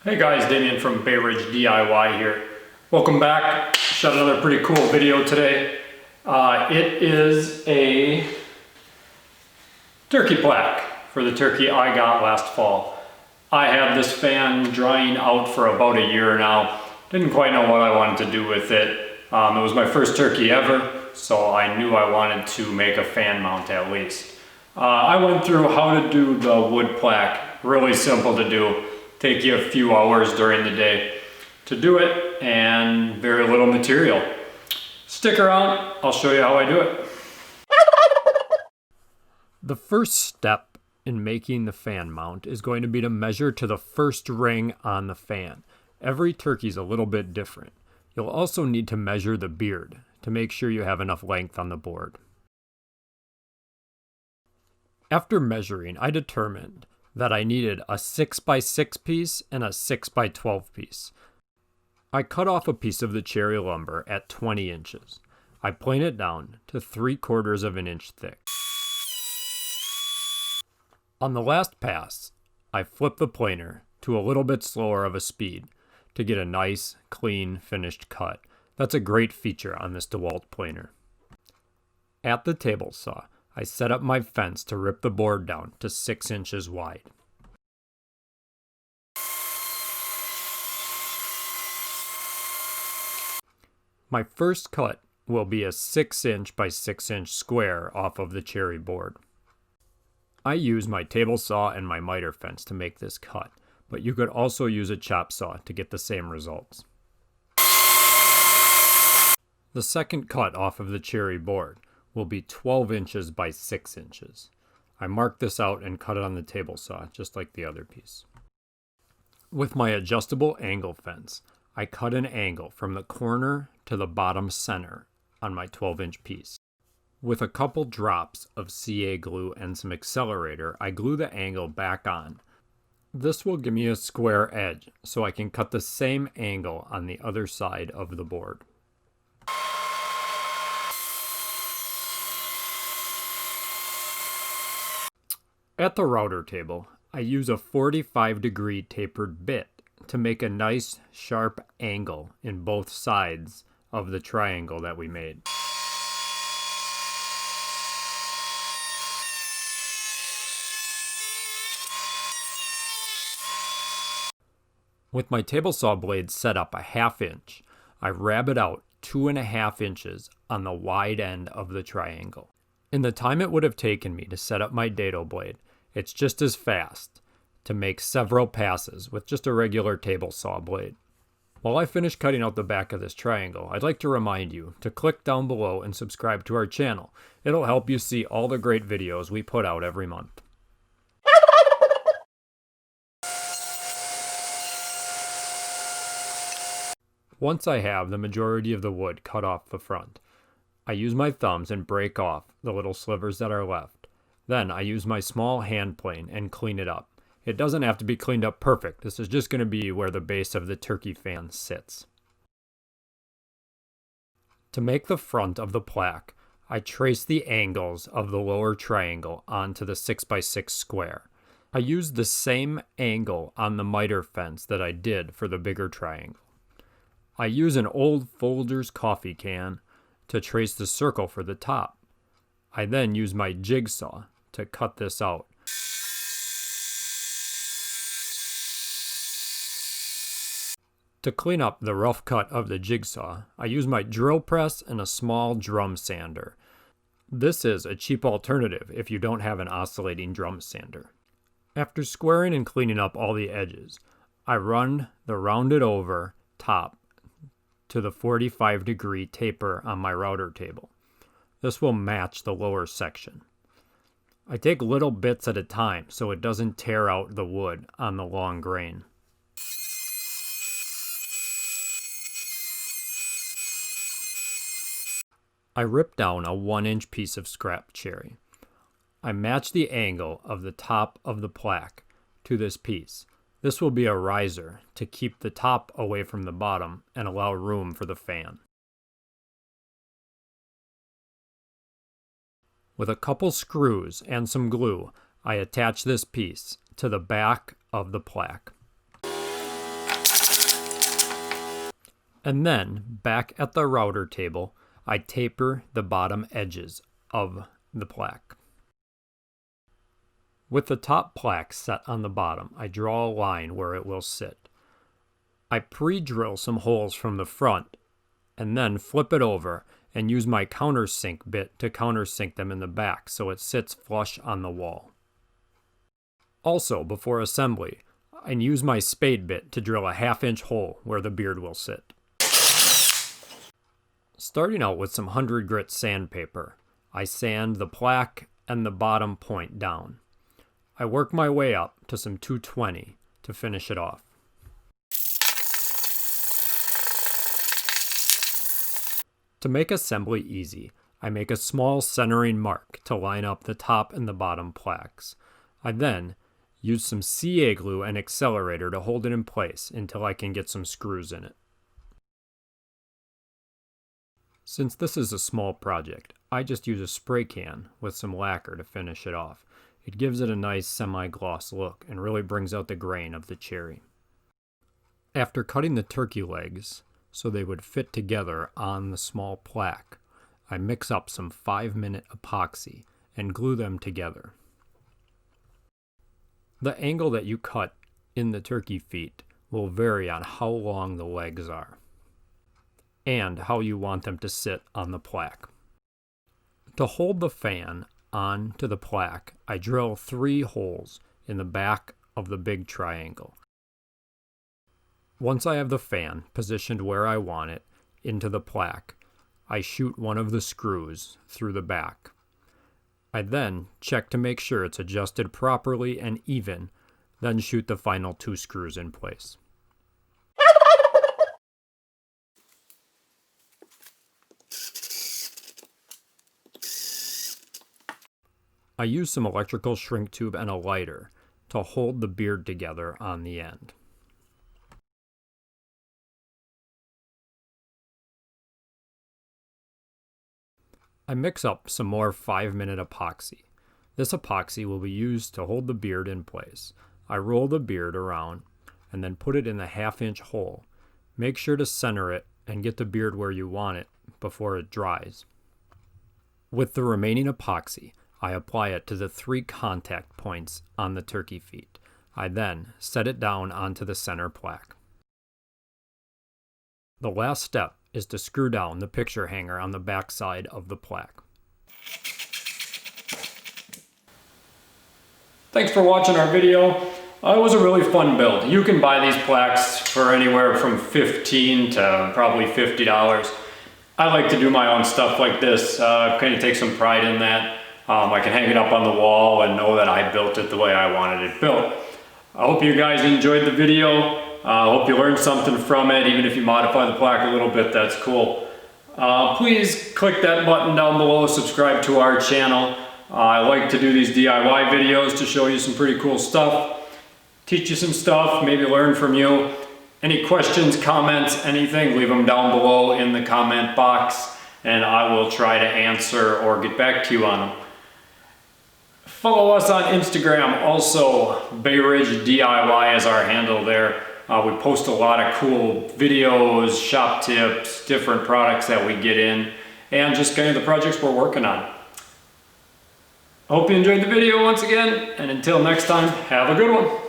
Hey guys, Damien from Bay Ridge DIY here. Welcome back. Shot another pretty cool video today. It is a turkey plaque for the turkey I got last fall. I had this fan drying out for about a year now. Didn't quite know what I wanted to do with it. It was my first turkey ever, so I knew I wanted to make a fan mount at least. I went through how to do the wood plaque. Really simple to do. Take you a few hours during the day to do it, and very little material. Stick around, I'll show you how I do it. The first step in making the fan mount is going to be to measure to the first ring on the fan. Every turkey's a little bit different. You'll also need to measure the beard to make sure you have enough length on the board. After measuring, I determined that I needed a 6x6 piece and a 6x12 piece. I cut off a piece of the cherry lumber at 20 inches. I plane it down to 3/4 of an inch thick. On the last pass, I flip the planer to a little bit slower of a speed to get a nice, clean, finished cut. That's a great feature on this DeWalt planer. At the table saw, I set up my fence to rip the board down to 6 inches wide. My first cut will be a 6" by 6" square off of the cherry board. I use my table saw and my miter fence to make this cut, but you could also use a chop saw to get the same results. The second cut off of the cherry board will be 12 inches by 6 inches. I mark this out and cut it on the table saw, just like the other piece. With my adjustable angle fence, I cut an angle from the corner to the bottom center on my 12-inch piece. With a couple drops of CA glue and some accelerator, I glue the angle back on. This will give me a square edge, so I can cut the same angle on the other side of the board. At the router table, I use a 45-degree tapered bit to make a nice sharp angle in both sides of the triangle that we made. With my table saw blade set up a 1/2 inch, I rabbet out 2.5 inches on the wide end of the triangle. In the time it would have taken me to set up my dado blade, it's just as fast to make several passes with just a regular table saw blade. While I finish cutting out the back of this triangle, I'd like to remind you to click down below and subscribe to our channel. It'll help you see all the great videos we put out every month. Once I have the majority of the wood cut off the front, I use my thumbs and break off the little slivers that are left. Then I use my small hand plane and clean it up. It doesn't have to be cleaned up perfect. This is just going to be where the base of the turkey fan sits. To make the front of the plaque, I trace the angles of the lower triangle onto the 6x6 square. I use the same angle on the miter fence that I did for the bigger triangle. I use an old Folgers coffee can to trace the circle for the top. I then use my jigsaw to cut this out. To clean up the rough cut of the jigsaw, I use my drill press and a small drum sander. This is a cheap alternative if you don't have an oscillating drum sander. After squaring and cleaning up all the edges, I run the rounded over top to the 45-degree taper on my router table. This will match the lower section. I take little bits at a time so it doesn't tear out the wood on the long grain. I rip down a 1-inch piece of scrap cherry. I match the angle of the top of the plaque to this piece. This will be a riser to keep the top away from the bottom and allow room for the fan. With a couple screws and some glue, I attach this piece to the back of the plaque. And then, back at the router table, I taper the bottom edges of the plaque. With the top plaque set on the bottom, I draw a line where it will sit. I pre-drill some holes from the front, and then flip it over and use my countersink bit to countersink them in the back so it sits flush on the wall. Also, before assembly, I use my spade bit to drill a 1/2-inch hole where the beard will sit. Starting out with some 100 grit sandpaper, I sand the plaque and the bottom point down. I work my way up to some 220 to finish it off. To make assembly easy, I make a small centering mark to line up the top and the bottom plaques. I then use some CA glue and accelerator to hold it in place until I can get some screws in it. Since this is a small project, I just use a spray can with some lacquer to finish it off. It gives it a nice semi-gloss look and really brings out the grain of the cherry. After cutting the turkey legs so they would fit together on the small plaque, I mix up some 5-minute epoxy and glue them together. The angle that you cut in the turkey feet will vary on how long the legs are and how you want them to sit on the plaque. To hold the fan on to the plaque, I drill 3 holes in the back of the big triangle. Once I have the fan positioned where I want it into the plaque, I shoot one of the screws through the back. I then check to make sure it's adjusted properly and even, then shoot the final 2 screws in place. I use some electrical shrink tube and a lighter to hold the beard together on the end. I mix up some more 5-minute epoxy. This epoxy will be used to hold the beard in place. I roll the beard around and then put it in the 1/2-inch hole. Make sure to center it and get the beard where you want it before it dries. With the remaining epoxy, I apply it to the 3 contact points on the turkey feet. I then set it down onto the center plaque. The last step is to screw down the picture hanger on the back side of the plaque. Thanks for watching our video. It was a really fun build. You can buy these plaques for anywhere from $15 to probably $50. I like to do my own stuff like this, kind of take some pride in that. I can hang it up on the wall and know that I built it the way I wanted it built. I hope you guys enjoyed the video. I hope you learned something from it. Even if you modify the plaque a little bit, that's cool. Please click that button down below, subscribe to our channel. I like to do these DIY videos to show you some pretty cool stuff, teach you some stuff, maybe learn from you. Any questions, comments, anything, leave them down below in the comment box and I will try to answer or get back to you on them. Follow us on Instagram, also Bay Ridge DIY is our handle there. We post a lot of cool videos, shop tips, different products that we get in, and just kind of the projects we're working on. I hope you enjoyed the video once again, and until next time, have a good one.